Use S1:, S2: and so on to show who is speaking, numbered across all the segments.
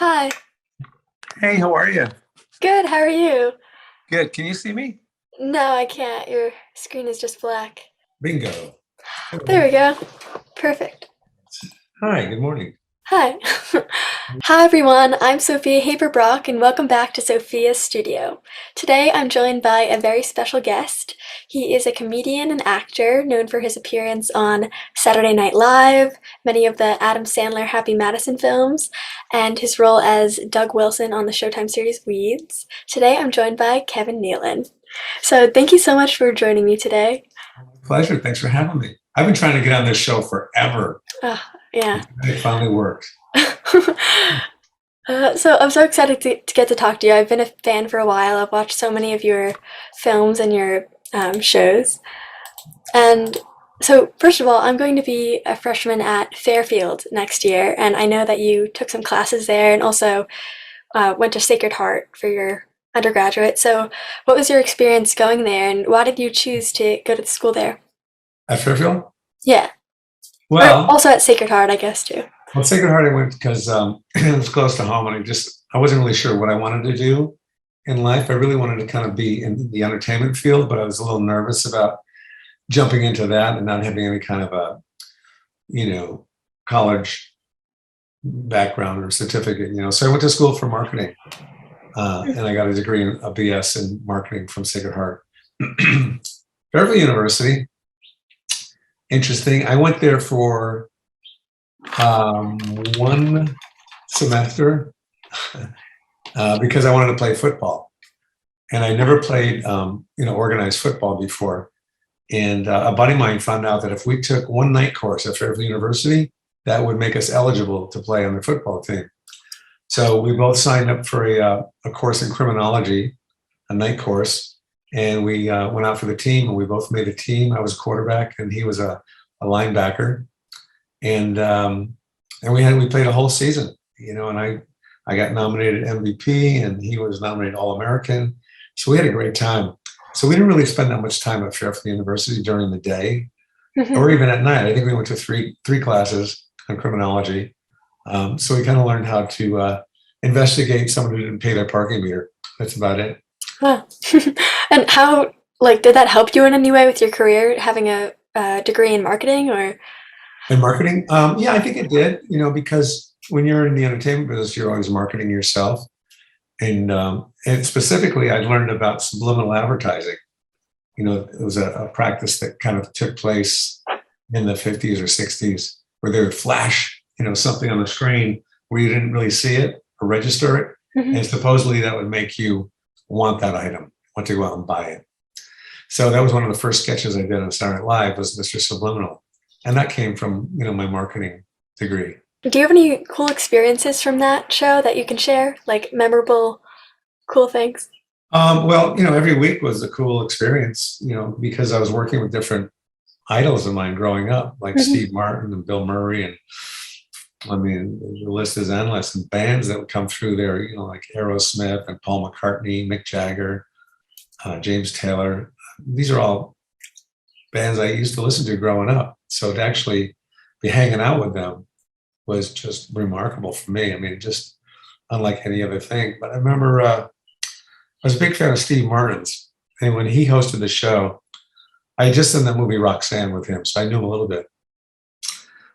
S1: Hi.
S2: Hey, how are you?
S1: Good, how are you?
S2: Good. Can you see me?
S1: No, I can't. Your screen is just black.
S2: Bingo.
S1: There
S2: Hello.
S1: we go. Perfect.
S2: Hi, good morning.
S1: Hi. Hi everyone, I'm Sophia Haber-Brock and welcome back to Sophia's studio. Today I'm joined by a very special guest. He is a comedian and actor known for his appearance on Saturday Night Live, many of the Adam Sandler Happy Madison films, and his role as Doug Wilson on the Showtime series Weeds. Today I'm joined by Kevin Nealon. So thank you so much for joining me today.
S2: Pleasure. Thanks for having me. I've been trying to get on this show forever.
S1: Oh, yeah.
S2: It finally worked.
S1: So I'm so excited to get to talk to you. I've been a fan for a while. I've watched so many of your films and your shows. And so, first of all, I'm going to be a freshman at Fairfield next year, and I know that you took some classes there and also went to Sacred Heart for your undergraduate. So, what was your experience going there, and why did you choose to go to the school there?
S2: At Fairfield?
S1: Yeah, or
S2: Well,
S1: also at Sacred Heart, I guess too.
S2: well, Sacred Heart I went because it was close to home, and I wasn't really sure what I wanted to do in life. I really wanted to kind of be in the entertainment field, but I was a little nervous about jumping into that and not having any kind of a, you know, college background or certificate. So I went to school for marketing. And I got a degree in a BS in marketing from Sacred Heart. Fairfield University, interesting. I went there for one semester because I wanted to play football, and I never played organized football before. And a buddy of mine found out that if we took one night course at Fairfield University, that would make us eligible to play on the football team. So we both signed up for a course in criminology, a night course, and we went out for the team, and we both made a team. I was a quarterback, and he was a linebacker, and we played a whole season, and I got nominated MVP, and he was nominated All-American. So we had a great time. So we didn't really spend that much time at Fairfield University during the day, or even at night. I think we went to three classes on criminology. So we kind of learned how to investigate someone who didn't pay their parking meter. That's about it.
S1: Wow. And how, like, did that help you in any way with your career, having a degree in marketing or?
S2: In marketing, yeah, I think it did. Because when you're in the entertainment business, you're always marketing yourself, and specifically, I learned about subliminal advertising. It was a practice that kind of took place in the 50s or 60s, where they would flash, something on the screen where you didn't really see it or register it, and supposedly that would make you want that item, want to go out and buy it. So that was one of the first sketches I did on Saturday Night Live, was Mr. Subliminal, and that came from my marketing degree.
S1: Do you have any cool experiences from that show that you can share? Like memorable, cool things?
S2: Well, every week was a cool experience, because I was working with different idols of mine growing up, like Steve Martin and Bill Murray, and I mean, the list is endless. And bands that would come through there, like Aerosmith and Paul McCartney, Mick Jagger, James Taylor. These are all bands I used to listen to growing up. So to actually be hanging out with them was just remarkable for me. I mean, just unlike any other thing. But I remember I was a big fan of Steve Martin's. And when he hosted the show, I had just done that movie Roxanne with him, so I knew him a little bit.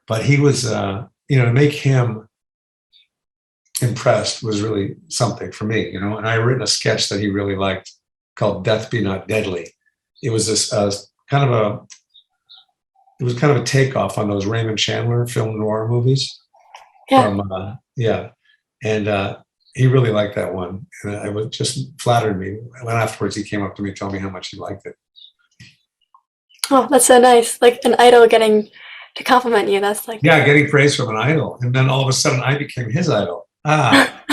S2: But he was, to make him impressed was really something for me, And I had written a sketch that he really liked called "Death Be Not Deadly." It was this it was kind of a takeoff on those Raymond Chandler film noir movies.
S1: Yeah.
S2: From and he really liked that one, and it was just flattered me. And afterwards, he came up to me, and told me how much he liked it.
S1: Oh, that's so nice. Like an idol getting to compliment you. That's like,
S2: Yeah, getting praise from an idol, and then all of a sudden, I became his idol. Ah,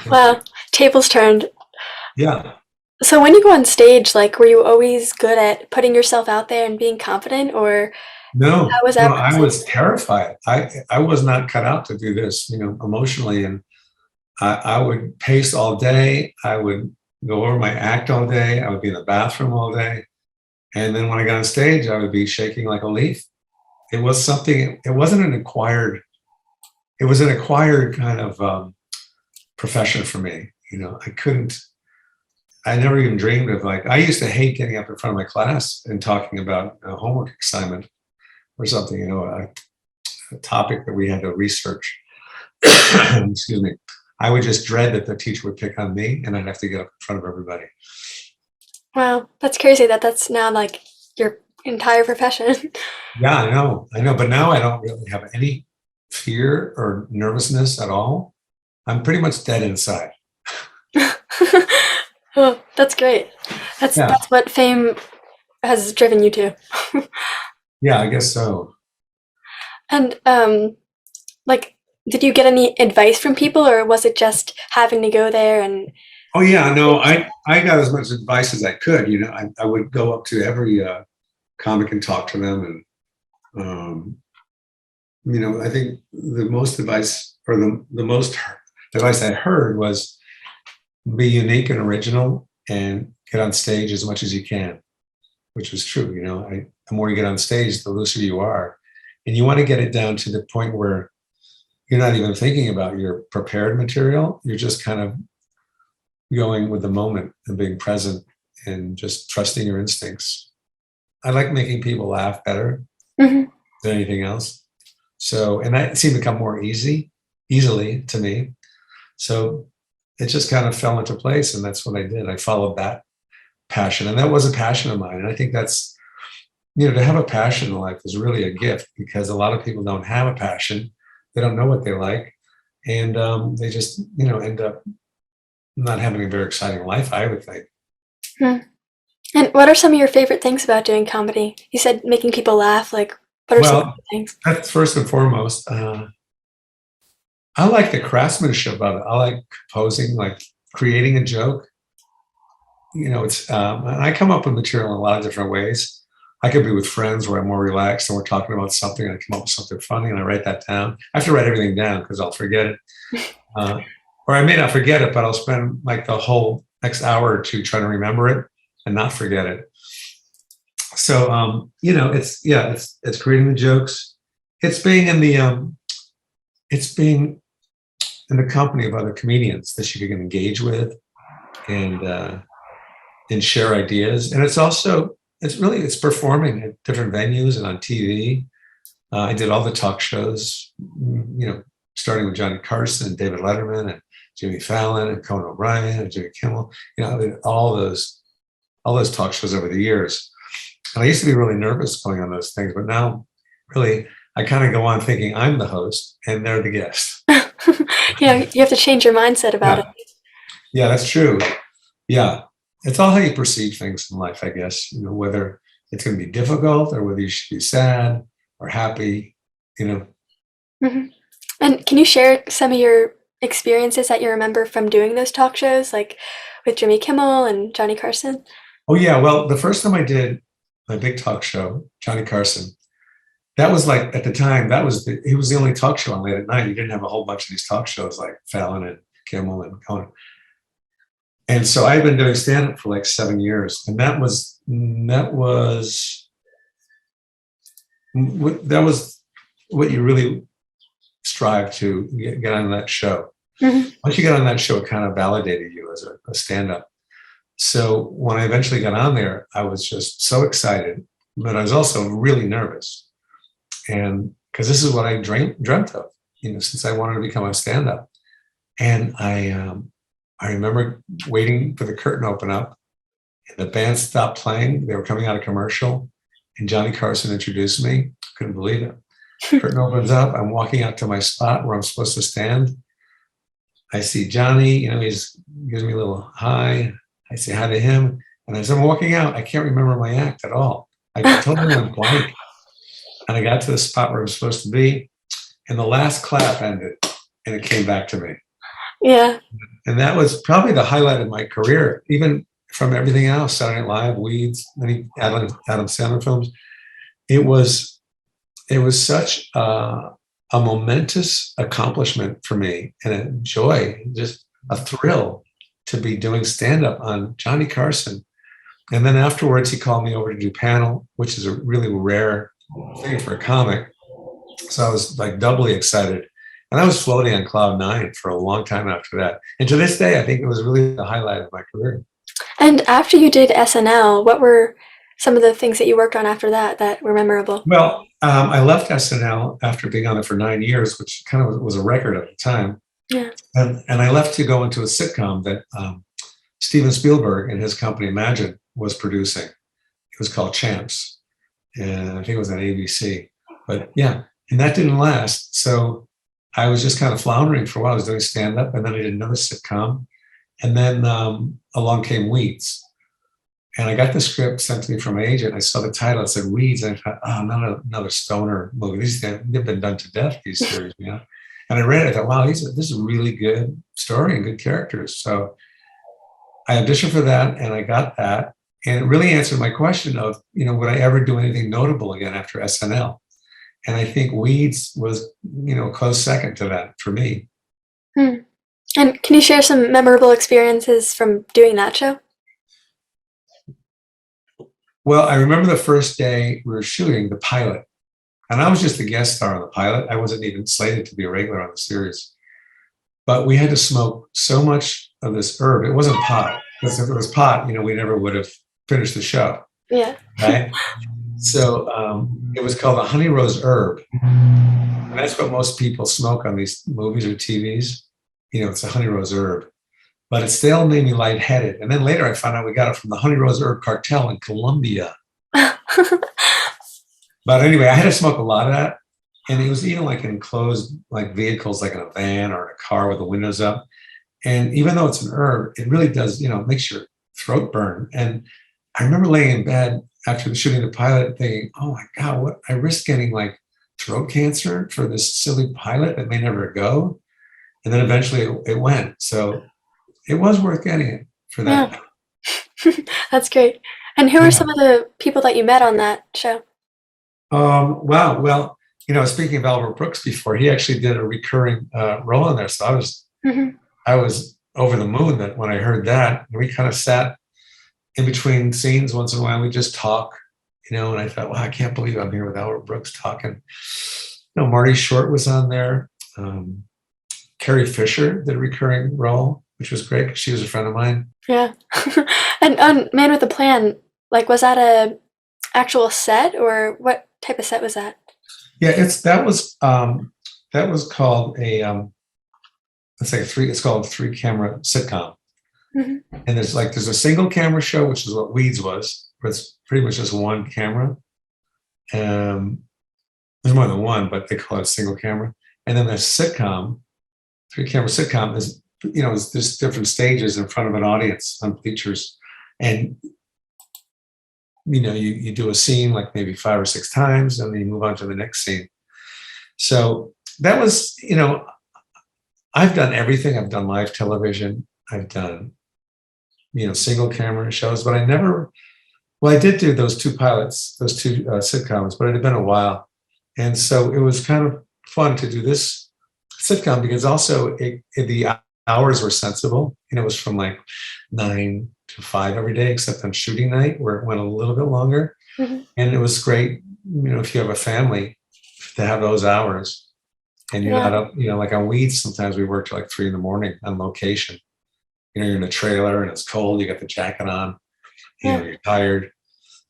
S1: wow, tables turned.
S2: yeah.
S1: So when you go on stage, like, were you always good at putting yourself out there and being confident, or how
S2: No,
S1: was
S2: no,
S1: that
S2: I
S1: process?
S2: was terrified. I was not cut out to do this, emotionally, and I would pace all day. I would go over my act all day. I would be in the bathroom all day, and then when I got on stage, I would be shaking like a leaf. It was something. It wasn't an acquired. It was an acquired kind of profession for me. I never even dreamed of, like, I used to hate getting up in front of my class and talking about a homework assignment or something, a topic that we had to research. Excuse me. I would just dread that the teacher would pick on me and I'd have to get up in front of everybody.
S1: Wow, that's crazy that that's now like your entire profession.
S2: Yeah, I know. But now I don't really have any fear or nervousness at all. I'm pretty much dead inside.
S1: Oh, that's great.
S2: Yeah,
S1: That's what fame has driven you to.
S2: yeah, I guess so.
S1: And like, did you get any advice from people, or was it just having to go there and?
S2: Oh yeah, no, I got as much advice as I could. I would go up to every comic and talk to them, and I think the most advice, or the most advice I heard was be unique and original and get on stage as much as you can, which was true. The more you get on stage, the looser you are, and you want to get it down to the point where you're not even thinking about your prepared material. You're just kind of going with the moment and being present and just trusting your instincts. I like making people laugh better
S1: Mhm.
S2: than anything else. So, and that seemed to come more easily to me. So it just kind of fell into place, and that's what I did. I followed that passion, and that was a passion of mine. And I think that's, to have a passion in life is really a gift, because a lot of people don't have a passion. They don't know what they like, and they just, end up not having a very exciting life, I would think.
S1: Hmm. And what are some of your favorite things about doing comedy? You said making people laugh. Like, what are some
S2: Well,
S1: other things?
S2: that's first and foremost. I like the craftsmanship of it. I like composing, like creating a joke. It's and I come up with material in a lot of different ways. I could be with friends where I'm more relaxed and we're talking about something, and I come up with something funny and I write that down. I have to write everything down because I'll forget it. Uh, or I may not forget it, but I'll spend like the whole next hour or two trying to remember it and not forget it. So it's creating the jokes. It's being in the company of other comedians that you can engage with and share ideas. And it's performing at different venues and on TV. I did all the talk shows, starting with Johnny Carson and David Letterman and Jimmy Fallon and Conan O'Brien and Jimmy Kimmel. I did all those talk shows over the years. And I used to be really nervous going on those things, but now really I kind of go on thinking I'm the host and they're the guest.
S1: You have to change your mindset about it.
S2: Yeah. Yeah, that's true. Yeah. It's all how you perceive things in life, I guess, whether it's going to be difficult or whether you should be sad or happy.
S1: Hmm. And can you share some of your experiences that you remember from doing those talk shows, like with Jimmy Kimmel and Johnny Carson?
S2: Oh, yeah. Well, the first time I did my big talk show, Johnny Carson, that was like, at the time, he was the only talk show on late at night. You didn't have a whole bunch of these talk shows like Fallon and Kimmel and Conan. And so I've been doing stand-up for like 7 years. And that was what you really strive to get on that show.
S1: Mm-hmm.
S2: Once you get on that show, it kind of validated you as a stand-up. So when I eventually got on there, I was just so excited, but I was also really nervous. And because this is what I dreamt of, since I wanted to become a stand-up. And I remember waiting for the curtain to open up, and the band stopped playing. They were coming out of commercial, and Johnny Carson introduced me. Couldn't believe it. Curtain opens up. I'm walking out to my spot where I'm supposed to stand. I see Johnny. He gives me a little hi. I say hi to him, and as I'm walking out, I can't remember my act at all. I totally went blank. And I got to the spot where I was supposed to be, and the last clap ended, and it came back to me.
S1: Yeah.
S2: And that was probably the highlight of my career, even from everything else, Saturday Night Live, Weeds, many Adam Sandler films. It was such a momentous accomplishment for me, and a joy, just a thrill to be doing stand-up on Johnny Carson. And then afterwards, he called me over to do panel, which is a really rare thing for a comic. So I was like doubly excited. And I was floating on cloud nine for a long time after that. And to this day, I think it was really the highlight of my career.
S1: And after you did SNL, what were some of the things that you worked on after that that were memorable?
S2: Well, I left SNL after being on it for 9 years, which kind of was a record at the time.
S1: Yeah.
S2: And I left to go into a sitcom that Steven Spielberg and his company Imagine was producing. It was called Champs, and I think it was on ABC. But yeah, and that didn't last. So I was just kind of floundering for a while. I was doing stand-up, and then I did another sitcom. And then along came Weeds. And I got the script sent to me from my agent. I saw the title, it said Weeds, and I thought, oh, another stoner movie. They've been done to death, these series, you know? And I read it, I thought, wow, this is a really good story and good characters. So I auditioned for that, and I got that. And it really answered my question of, would I ever do anything notable again after SNL? And I think Weeds was, a close second to that for me.
S1: Hmm. And can you share some memorable experiences from doing that show?
S2: Well, I remember the first day we were shooting the pilot, and I was just a guest star on the pilot. I wasn't even slated to be a regular on the series. But we had to smoke so much of this herb. It wasn't pot, because if it was pot, we never would have finished the show.
S1: Yeah.
S2: Right? So it was called a honey rose herb. And that's what most people smoke on these movies or TVs. It's a honey rose herb. But it still made me lightheaded. And then later I found out we got it from the honey rose herb cartel in Colombia. But anyway, I had to smoke a lot of that. And it was even like enclosed like vehicles, like in a van or in a car with the windows up. And even though it's an herb, it really does, makes your throat burn. And I remember laying in bed after the shooting the pilot thinking, oh my God, what I risked getting like throat cancer for this silly pilot that may never go. And then eventually it went. So it was worth getting it for that.
S1: Yeah. That's great. And who are some of the people that you met on that show?
S2: Wow. Well, speaking of Albert Brooks before, he actually did a recurring role in there. So I was over the moon that when I heard that. And we kind of sat in between scenes once in a while. We just talk, and I thought, wow, I can't believe I'm here with Albert Brooks talking. Marty Short was on there. Carrie Fisher did a recurring role, which was great because she was a friend of mine.
S1: Yeah. And on Man with a Plan, like, was that a actual set, or what type of set was that?
S2: Yeah, that was called it's called a 3-camera sitcom.
S1: Mm-hmm.
S2: And there's a single camera show, which is what Weeds was, where it's pretty much just one camera. There's more than one, but they call it a single camera. And then the sitcom, 3-camera sitcom is, it's just different stages in front of an audience on bleachers. And, you do a scene like maybe 5 or 6 times, and then you move on to the next scene. So that was, I've done everything. I've done live television. I've done, single camera shows, but I did do those 2 pilots, those 2 sitcoms, but it had been a while. And so it was kind of fun to do this sitcom because also the hours were sensible. It was from like 9 to 5 every day, except on shooting night where it went a little bit longer.
S1: Mm-hmm.
S2: And it was great, if you have a family, to have those hours. And you're not up, like on Weeds, sometimes we work till like 3 a.m. on location. You're in a trailer and it's cold, you got the jacket on, you're tired.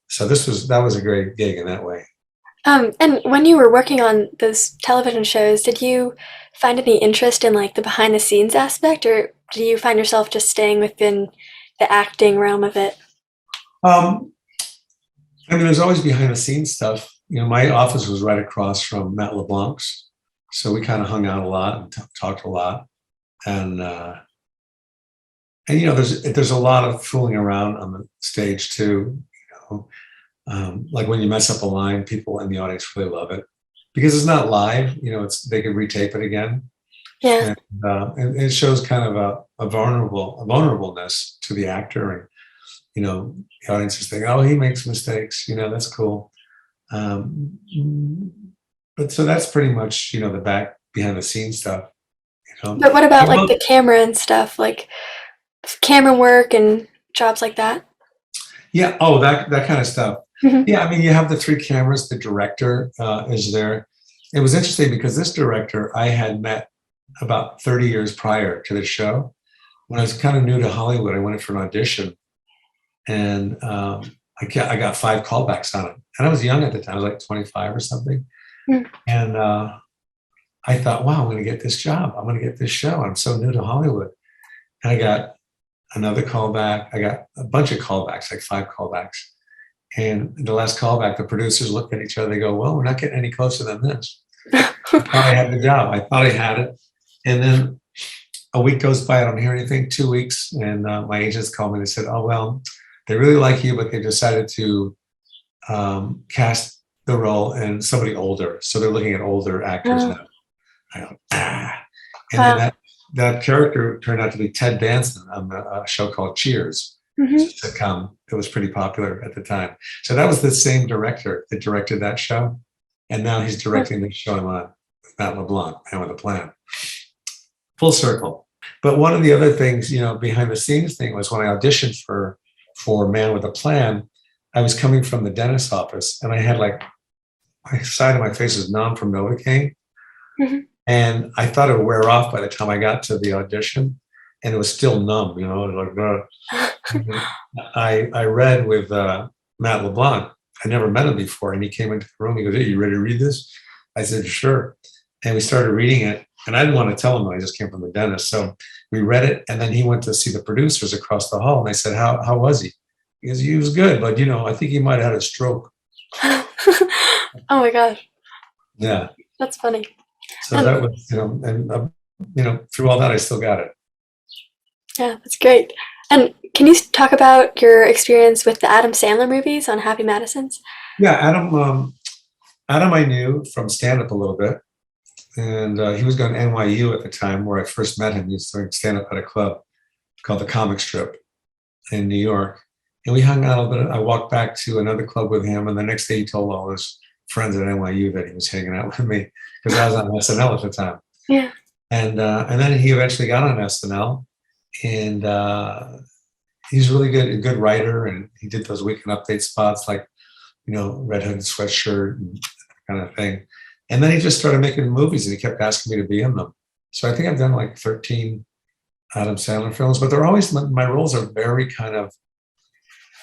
S2: So that was a great gig in that way.
S1: And when you were working on those television shows, did you find any interest in like the behind the scenes aspect, or do you find yourself just staying within the acting realm of it?
S2: There's always behind the scenes stuff. My office was right across from Matt LeBlanc's. So we kind of hung out a lot and talked a lot. And there's a lot of fooling around on the stage too. Like when you mess up a line, people in the audience really love it because it's not live. They can retape it again.
S1: Yeah.
S2: And it shows kind of a vulnerableness to the actor, and the audience is thinking, oh, he makes mistakes. That's cool. But so that's pretty much the behind the scenes stuff.
S1: But what about like the camera and stuff, like camera work and jobs like that?
S2: Yeah. Oh, that kind of stuff.
S1: Mm-hmm.
S2: Yeah. You have the 3 cameras. The director is there. It was interesting because this director I had met about 30 years prior to the show. When I was kind of new to Hollywood, I went in for an audition, and I got 5 callbacks on it. And I was young at the time; I was like 25 or something.
S1: Mm.
S2: And I thought, wow, I'm going to get this job. I'm going to get this show. I'm so new to Hollywood. And I got another callback. I got a bunch of callbacks, like 5 callbacks. And the last callback, the producers looked at each other. They go, well, we're not getting any closer than this. I thought I had the job. I thought I had it. And then a week goes by. I don't hear anything. 2 weeks. And my agents called me and they said, oh, well, they really like you, but they decided to cast the role and somebody older. So they're looking at older actors
S1: Oh,
S2: now. I go, ah. And then
S1: wow.
S2: that character turned out to be Ted Danson on a show called Cheers.
S1: Hmm.
S2: It's a sitcom that was pretty popular at the time. So that was the same director that directed that show. And now he's directing the show I'm on with Matt LeBlanc, Man with a Plan. Full circle. But one of the other things, behind the scenes thing was when I auditioned for Man with a Plan, I was coming from the dentist's office and I had like my side of my face was numb from Novocaine.
S1: Hmm.
S2: And I thought it would wear off by the time I got to the audition, and it was still numb, I read with Matt LeBlanc. I never met him before, and he came into the room. He goes, "Hey, you ready to read this?" I said, "Sure." And we started reading it, and I didn't want to tell him that I just came from the dentist. So we read it, and then he went to see the producers across the hall, and they said, "How was he?" He goes, "He was good, but I think he might have had a stroke."
S1: Oh my gosh,
S2: Yeah.
S1: that's funny.
S2: So
S1: And
S2: that was, and through all that, I still got it.
S1: yeah, that's great. And can you talk about your experience with the Adam Sandler movies on Happy Madison's?
S2: Yeah, Adam, I knew from stand up a little bit, and he was going to NYU at the time where I first met him. He was doing stand up at a club called the Comic Strip in New York, and we hung out a little bit. I walked back to another club with him, and the next day he told all his friends at NYU that he was hanging out with me because I was on SNL at the time.
S1: Yeah.
S2: And then he eventually got on SNL, and he's really good, a good writer, and he did those weekend update spots like Red Hood sweatshirt and that kind of thing. And then he just started making movies, and he kept asking me to be in them. So I think I've done like 13 Adam Sandler films, but they're always my roles are very kind of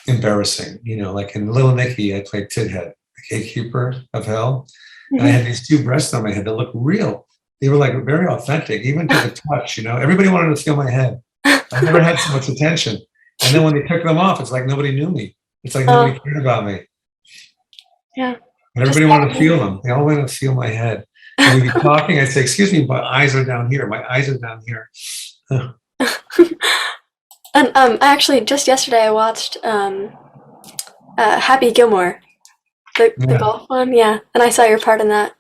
S2: embarrassing. Like in Little Nicky, I played Tidhead, the gatekeeper of hell, and I
S1: Mhm.
S2: had these 2 breasts on my head that looked real. They were like very authentic, even to the touch. Everybody wanted to feel my head. I never had so much attention. And then when they took them off, it's like nobody knew me. It's like nobody
S1: Oh,
S2: cared about me.
S1: yeah.
S2: And
S1: Just
S2: everybody wanted to
S1: that.
S2: feel them. They all wanted to feel my head. And we'd be talking. I'd say, "Excuse me, my eyes are down here. My eyes are down here."
S1: And I actually just yesterday I watched Happy Gilmore, the
S2: Yeah,
S1: golf one. Yeah, and I saw your part in that.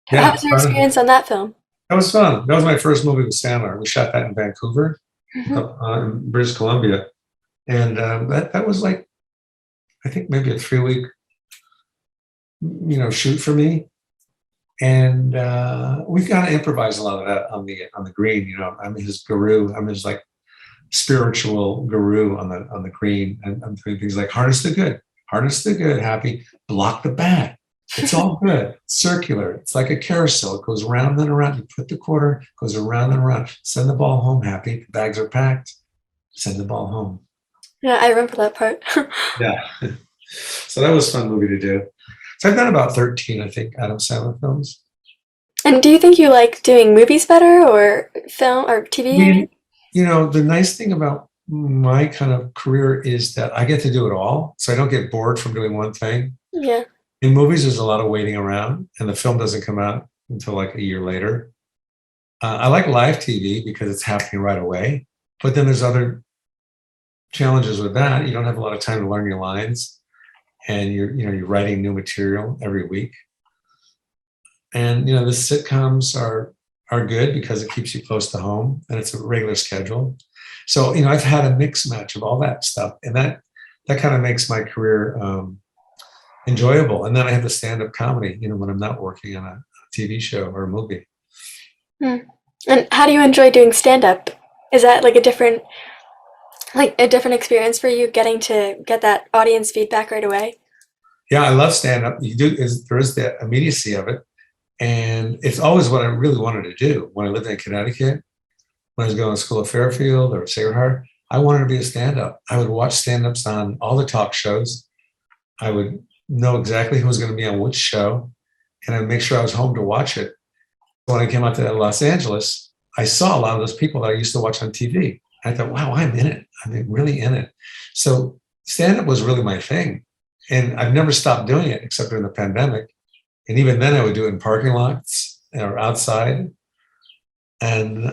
S1: How
S2: yeah.
S1: was your experience on that film?
S2: That was fun. That was my first movie with Sandler. We shot that in Vancouver,
S1: Hmm.
S2: up in British Columbia, and that was like I think maybe a 3-week shoot for me. And we've got to improvise a lot of that on the green. I'm his guru. I'm his like spiritual guru on the green, and I'm doing things like harness the good, happy, block the bad. It's all good, circular. It's like a carousel. It goes round and around. You put the quarter, goes around and around. Send the ball home, happy. The bags are packed. Send the ball home.
S1: Yeah, I remember that part.
S2: Yeah. So that was a fun movie to do. So I've done about 13, I think, Adam Sandler films.
S1: And do you think you like doing movies better or film or
S2: I
S1: TV? I mean,
S2: mean, the nice thing about my kind of career is that I get to do it all. So I don't get bored from doing one thing.
S1: yeah.
S2: In movies, there's a lot of waiting around, and the film doesn't come out until like a year later. I like live TV because it's happening right away. But then there's other challenges with that. You don't have a lot of time to learn your lines, and you're writing new material every week. And the sitcoms are good because it keeps you close to home and it's a regular schedule. So I've had a mix match of all that stuff, and that kind of makes my career enjoyable. And then I have the stand up comedy, when I'm not working on a TV show or a movie.
S1: Hmm. And how do you enjoy doing stand up? Is that like a different experience for you getting to get that audience feedback right away?
S2: Yeah, I love stand up. There is the immediacy of it, And it's always what I really wanted to do. When I lived in Connecticut, when I was going to school at Fairfield or Sacred Heart, I wanted to be a stand-up. I would watch stand-ups on all the talk shows. I would know exactly who was going to be on which show, and I'd make sure I was home to watch it. When I came out to Los Angeles, I saw a lot of those people that I used to watch on TV. I thought, wow, I'm in it. I'm really in it. So stand-up was really my thing. And I've never stopped doing it except during the pandemic. And even then I would do it in parking lots or outside. And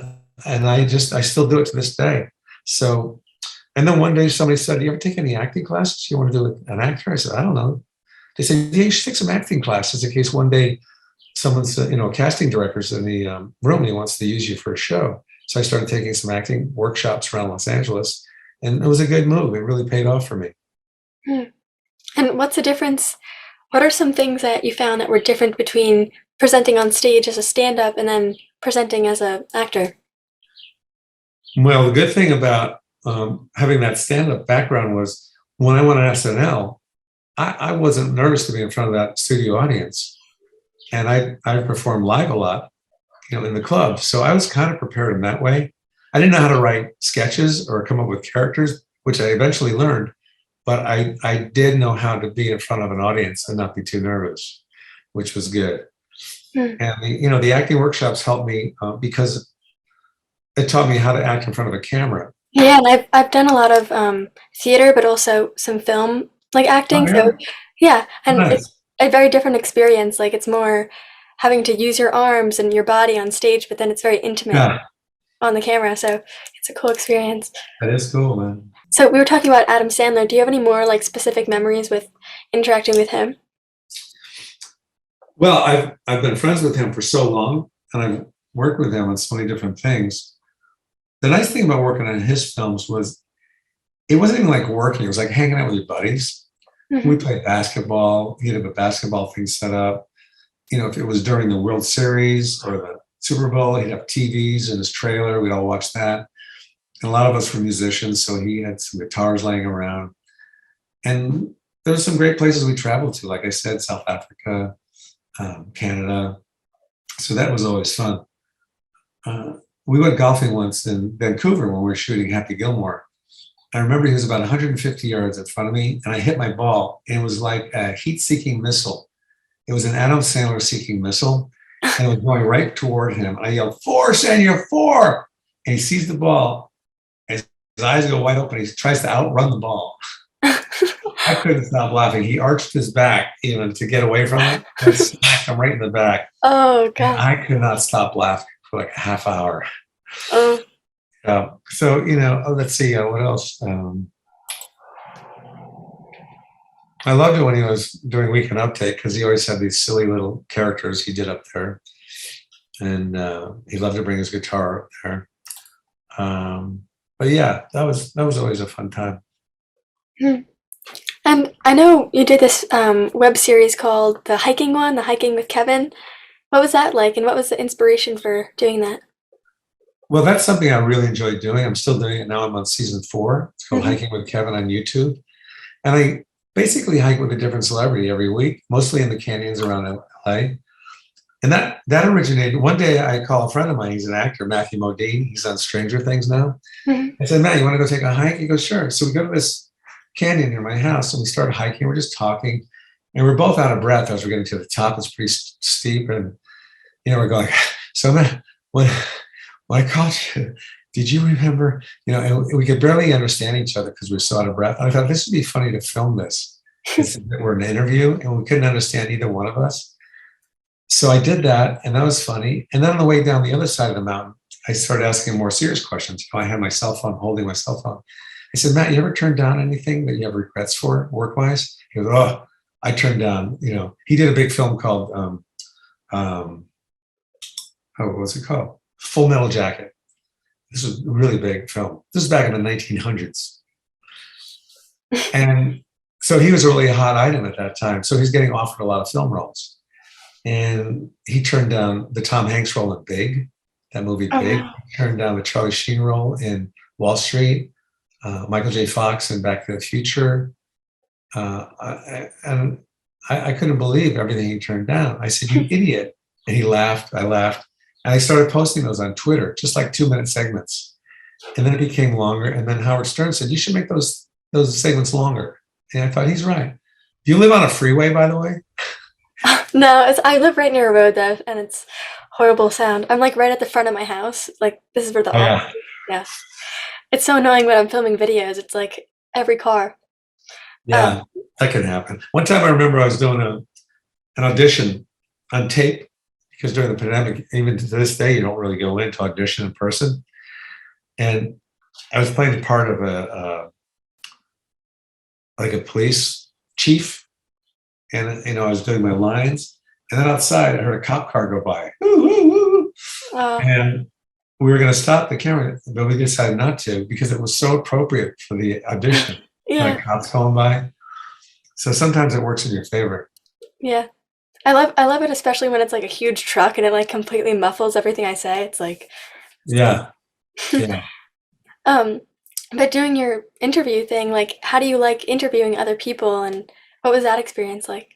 S2: I still do it to this day. So, and then one day somebody said, "Do you ever take any acting classes? You want to do an actor?" I said, "I don't know." They said, "Yeah, you should take some acting classes in case one day someone's, a casting director's in the room and he wants to use you for a show." So I started taking some acting workshops around Los Angeles, and it was a good move. It really paid off for me.
S1: Hmm. And what's the difference? What are some things that you found that were different between presenting on stage as a stand-up and then presenting as an actor?
S2: Well, the good thing about having that stand-up background was when I went on SNL, I wasn't nervous to be in front of that studio audience. And I performed live a lot, in the club. So I was kind of prepared in that way. I didn't know how to write sketches or come up with characters, which I eventually learned, but I did know how to be in front of an audience and not be too nervous, which was good.
S1: Hmm.
S2: And the acting workshops helped me because it taught me how to act in front of a camera.
S1: Yeah, and I've done a lot of theater, but also some film like
S2: Oh
S1: acting.
S2: yeah,
S1: So yeah, and it's
S2: nice.
S1: a very different experience. Like it's more having to use your arms and your body on stage, but then it's very intimate
S2: Yeah,
S1: on the camera. So it's a cool experience.
S2: that is cool, man.
S1: So we were talking about Adam Sandler. Do you have any more like specific memories with interacting with him?
S2: Well, I've been friends with him for so long, and I've worked with him on so many different things. The nice thing about working on his films was it wasn't even like working. It was like hanging out with your buddies. We
S1: Hmm.
S2: played basketball. He'd have a basketball thing set up. If it was during the World Series or the Super Bowl, he'd have TVs in his trailer. We'd all watch that. And a lot of us were musicians, so he had some guitars laying around. And there were some great places we traveled to, like I said, South Africa, Canada. So that was always fun. Uh, we went golfing once in Vancouver when we were shooting Happy Gilmore. I remember he was about 150 yards in front of me, and I hit my ball, and it was like a heat-seeking missile. It was an Adam Sandler-seeking missile, and it was going right toward him. I yelled, "Four, Senior, four!" And he sees the ball. His eyes go wide open. He tries to outrun the ball. I couldn't stop laughing. He arched his back, even to get away from it, and smacked him right in the back.
S1: Oh
S2: And
S1: God.
S2: I could not stop laughing for like a half hour.
S1: Oh.
S2: So, let's see, what else? I loved it when he was doing Weekend Update because he always had these silly little characters he did up there. And he loved to bring his guitar up there. But yeah, that was always a fun time.
S1: Hmm. And I know you did this web series called The Hiking One, The Hiking with Kevin. What was that like, and what was the inspiration for doing that?
S2: Well, that's something I really enjoyed doing. I'm still doing it now. I'm on season 4. It's called
S1: Hmm.
S2: Hiking with Kevin on YouTube. And I basically hike with a different celebrity every week, mostly in the canyons around LA. And that originated, one day I call a friend of mine, he's an actor, Matthew Modine. He's on Stranger Things now.
S1: Hmm.
S2: I said, "Matt, you want to go take a hike?" He goes, "Sure." So we go to this canyon near my house and we start hiking. We're just talking. And we're both out of breath as we're getting to the top. It's pretty steep. And, we're going, "So Matt, when I called you, did you remember?" And we could barely understand each other because we were so out of breath. And I thought this would be funny to film this. We're in an interview and we couldn't understand either one of us. So I did that, and that was funny. And then on the way down the other side of the mountain, I started asking more serious questions. I had my cell phone, holding my cell phone. I said, "Matt, you ever turned down anything that you have regrets for work-wise?" He goes, "Oh, I turned down," he did a big film called, what was it called? Full Metal Jacket. This was a really big film. This was back in the 1900s. And so he was a really hot item at that time. So he's getting offered a lot of film roles. And he turned down the Tom Hanks role in Big, that movie
S1: Oh
S2: Big.
S1: wow.
S2: He turned down the Charlie Sheen role in Wall Street, Michael J. Fox in Back to the Future. And I couldn't believe everything he turned down. I said, "You idiot." And he laughed, I laughed. And I started posting those on Twitter, just like 2-minute segments. And then it became longer. And then Howard Stern said, you should make those segments longer. And I thought, he's right. Do you live on a freeway, by the way?
S1: No, I live right near a road though, and it's horrible sound. I'm like right at the front of my house. Like this is where the
S2: Oh,
S1: office
S2: yeah.
S1: is. Yeah. It's so annoying when I'm filming videos. It's like every car. Um,
S2: Yeah, that could happen. One time I remember I was doing an audition on tape because during the pandemic, even to this day, you don't really go in to audition in person. And I was playing the part of like a police chief, and I was doing my lines, and then outside I heard a cop car go by, "Woo, woo, woo."
S1: uh,
S2: And we were going to stop the camera, but we decided not to because it was so appropriate for the audition.
S1: yeah,
S2: Like cops going by, so sometimes it works in your favor.
S1: yeah. I love it, especially when it's like a huge truck and it like completely muffles everything I say. It's like,
S2: Yeah, yeah.
S1: um, but doing your interview thing, like, how do you like interviewing other people, and what was that experience like?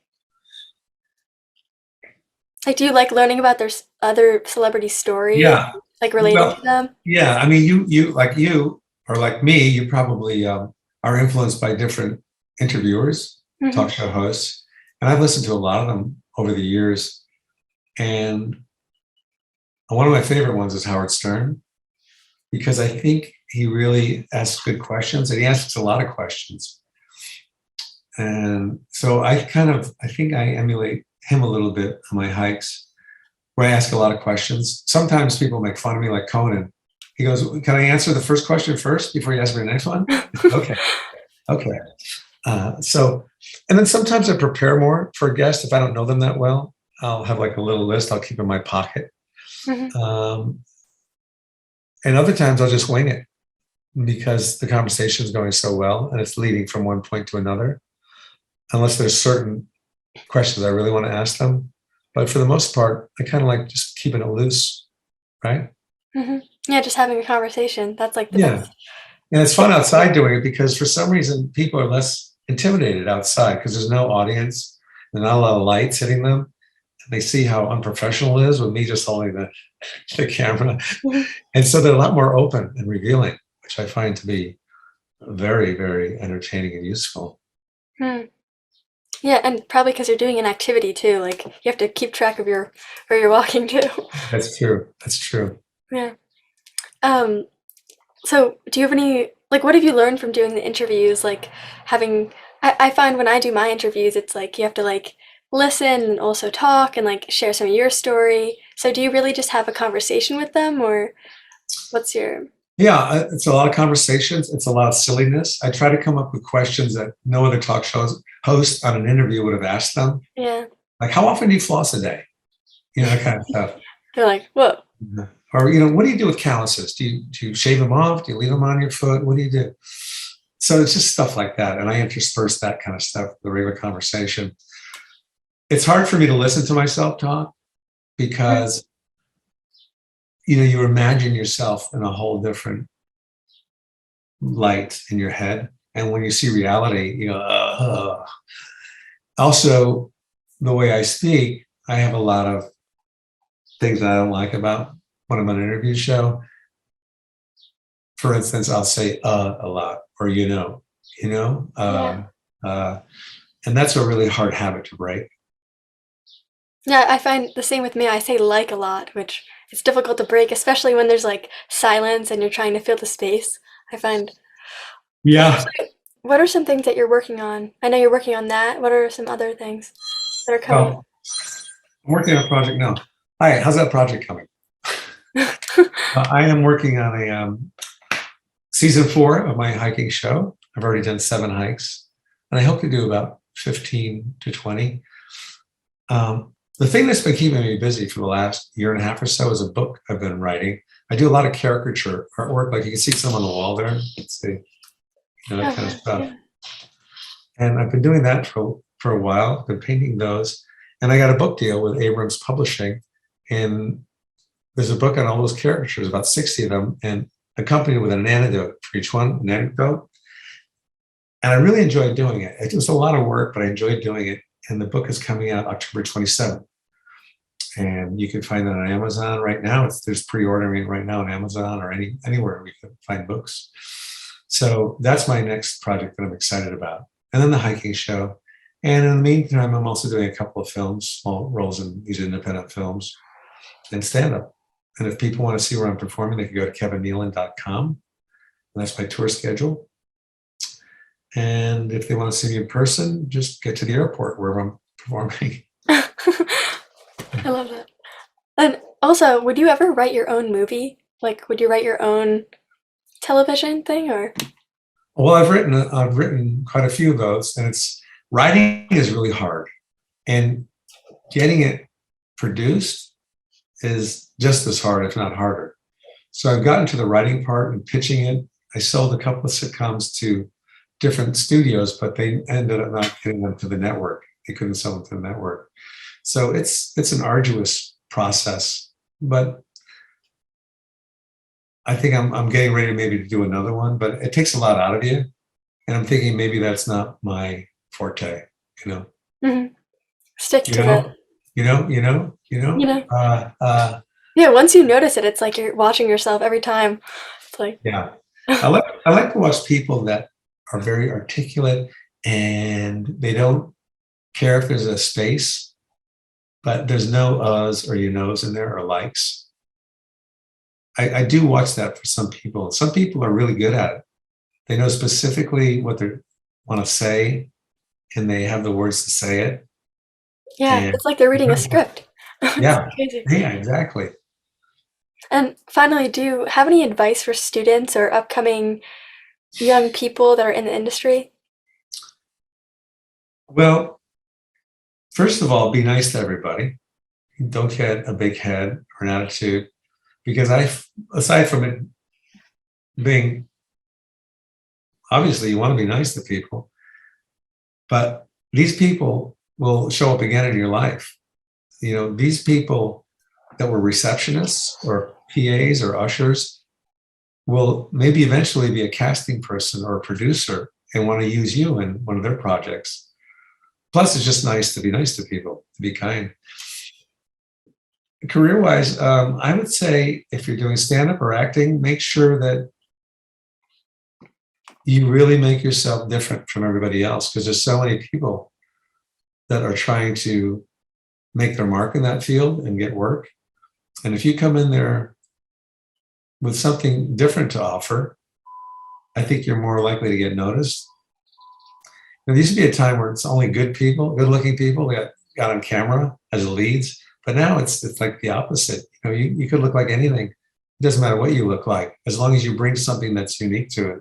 S1: Like, do you like learning about their other celebrity stories,
S2: Yeah.
S1: like relating to
S2: Well,
S1: them?
S2: yeah. I mean, you or like me, you probably are influenced by different interviewers,
S1: Hmm.
S2: talk show hosts, and I've listened to a lot of them over the years. And one of my favorite ones is Howard Stern because I think he really asks good questions, and he asks a lot of questions. And so I think I emulate him a little bit on my hikes where I ask a lot of questions. Sometimes people make fun of me, like Conan. He goes, "Can I answer the first question first before you ask me the next one?" Okay, okay. So, and then sometimes I prepare more for a guest if I don't know them that well. I'll have like a little list I'll keep in my pocket.
S1: Hmm.
S2: Um, and other times I'll just wing it because the conversation is going so well and it's leading from one point to another, unless there's certain questions I really want to ask them. But for the most part, I kind of like just keeping it loose, right?
S1: Hmm. Yeah, just having a conversation. That's like the
S2: Yeah.
S1: best.
S2: And it's fun outside doing it because for some reason people are less intimidated outside because there's no audience, there's not a lot of lights hitting them. And they see how unprofessional it is with me just holding the camera.
S1: Mhm.
S2: And so they're a lot more open and revealing, which I find to be very, very entertaining and useful.
S1: Hmm. Yeah, and probably because you're doing an activity too. Like you have to keep track of your where you're walking to.
S2: That's true. That's true.
S1: Yeah. Um, so do you have any like what have you learned from doing the interviews? Like having I find when I do my interviews it's like you have to like listen and also talk and like share some of your story. So do you really just have a conversation with them or what's your
S2: Yeah, it's a lot of conversations. It's a lot of silliness. I try to come up with questions that no other talk shows host on an interview would have asked them.
S1: yeah.
S2: Like, how often do you floss a day? That kind of stuff.
S1: They're like, whoa.
S2: Yeah. Or, what do you do with calluses? Do you shave them off? Do you leave them on your foot? What do you do? So it's just stuff like that. And I intersperse that kind of stuff with the regular conversation. It's hard for me to listen to myself talk because, you imagine yourself in a whole different light in your head. And when you see reality, you go, ugh. Also, the way I speak, I have a lot of things that I don't like about when I'm on an interview show. For instance, I'll say a lot, or you know,
S1: Yeah.
S2: uh, and that's a really hard habit to break.
S1: Yeah, I find the same with me. I say like a lot, which it's difficult to break, especially when there's like silence and you're trying to fill the space. I find
S2: Yeah.
S1: what are some things that you're working on? I know you're working on that. What are some other things that are coming
S2: Well, I'm working on a project now. Hi, how's that project coming?
S1: up?
S2: I am working on a season 4 of my hiking show. I've already done 7 hikes, and I hope to do about 15 to 20. The thing that's been keeping me busy for the last year and a half or so is a book I've been writing. I do a lot of caricature artwork, like you can see some on the wall there. Let's see, that kind of
S1: Okay,
S2: stuff.
S1: yeah.
S2: And I've been doing that for a while. Been painting those, and I got a book deal with Abrams Publishing, and there's a book on all those caricatures, about 60 of them, and accompanied with an anecdote for each one, an anecdote. And I really enjoyed doing it. It was a lot of work, but I enjoyed doing it. And the book is coming out October 27th. and you can find that on Amazon right now. There's pre-ordering right now on Amazon or anywhere we can find books. So that's my next project that I'm excited about. And then the hiking show. And in the meantime, I'm also doing a couple of films, small roles in these independent films, and stand-up. And if people want to see where I'm performing, they can go to kevinnealon.com. And that's my tour schedule. And if they want to see me in person, just get to the airport where I'm performing.
S1: I love that. And also, would you ever write your own movie? Like, would you write your own television thing, or?
S2: Well, I've written quite a few of those, and writing is really hard, and getting it produced is just as hard, if not harder. So I've gotten to the writing part and pitching it. I sold a couple of sitcoms to different studios, but they ended up not getting them to the network. They couldn't sell them to the network. So it's an arduous process, but I think I'm getting ready maybe to do another one, but it takes a lot out of you. And I'm thinking maybe that's not my forte, you know.
S1: Mm-hmm. Stick
S2: You
S1: to
S2: know,
S1: the,
S2: you know, you know, you
S1: you
S2: know.
S1: know. Yeah, once you notice it, it's like you're watching yourself every time. It's like,
S2: Yeah. I like to watch people that are very articulate and they don't care if there's a space, but there's no uhs or you knows in there or likes. I do watch that for some people. Some people are really good at it. They know specifically what they want to say and they have the words to say it.
S1: yeah,
S2: And
S1: it's like they're reading a script. It's
S2: yeah,
S1: crazy.
S2: yeah, exactly.
S1: And finally, do you have any advice for students or upcoming young people that are in the industry?
S2: Well, first of all, be nice to everybody. Don't get a big head or an attitude, because aside from it being, obviously you want to be nice to people, but these people will show up again in your life. You know, these people that were receptionists or PAs or ushers will maybe eventually be a casting person or a producer and want to use you in one of their projects. Plus, it's just nice to be nice to people, to be kind. Career-wise, I would say if you're doing stand-up or acting, make sure that you really make yourself different from everybody else, because there's so many people that are trying to make their mark in that field and get work. And if you come in there with something different to offer, I think you're more likely to get noticed. There used to be a time where it's only good people, good-looking people got on camera as leads, but now it's like the opposite. You know, you could look like anything. It doesn't matter what you look like, as long as you bring something that's unique to it.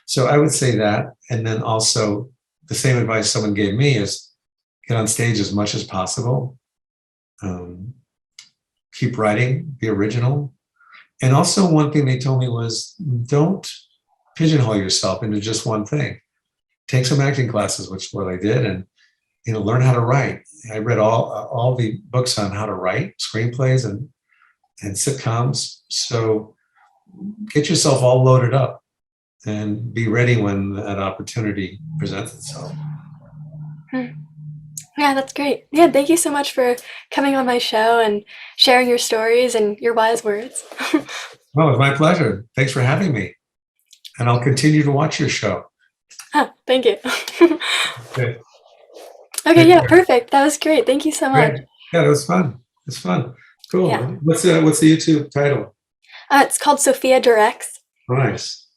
S2: So I would say that, and then also the same advice someone gave me is get on stage as much as possible. Keep writing, be original. And also one thing they told me was don't pigeonhole yourself into just one thing. Take some acting classes, which is what I did, and learn how to write. I read all the books on how to write screenplays and sitcoms. So get yourself all loaded up and be ready when that opportunity presents itself.
S1: Yeah, that's great. Yeah, thank you so much for coming on my show and sharing your stories and your wise words.
S2: Well, it's my pleasure. Thanks for having me. And I'll continue to watch your show.
S1: Oh, thank you.
S2: Okay.
S1: Okay, yeah, perfect. That was great. Thank you so much.
S2: Great. Yeah, that was fun. It's fun. Cool.
S1: Yeah.
S2: What's the YouTube title?
S1: It's called Sophia Directs.
S2: Nice.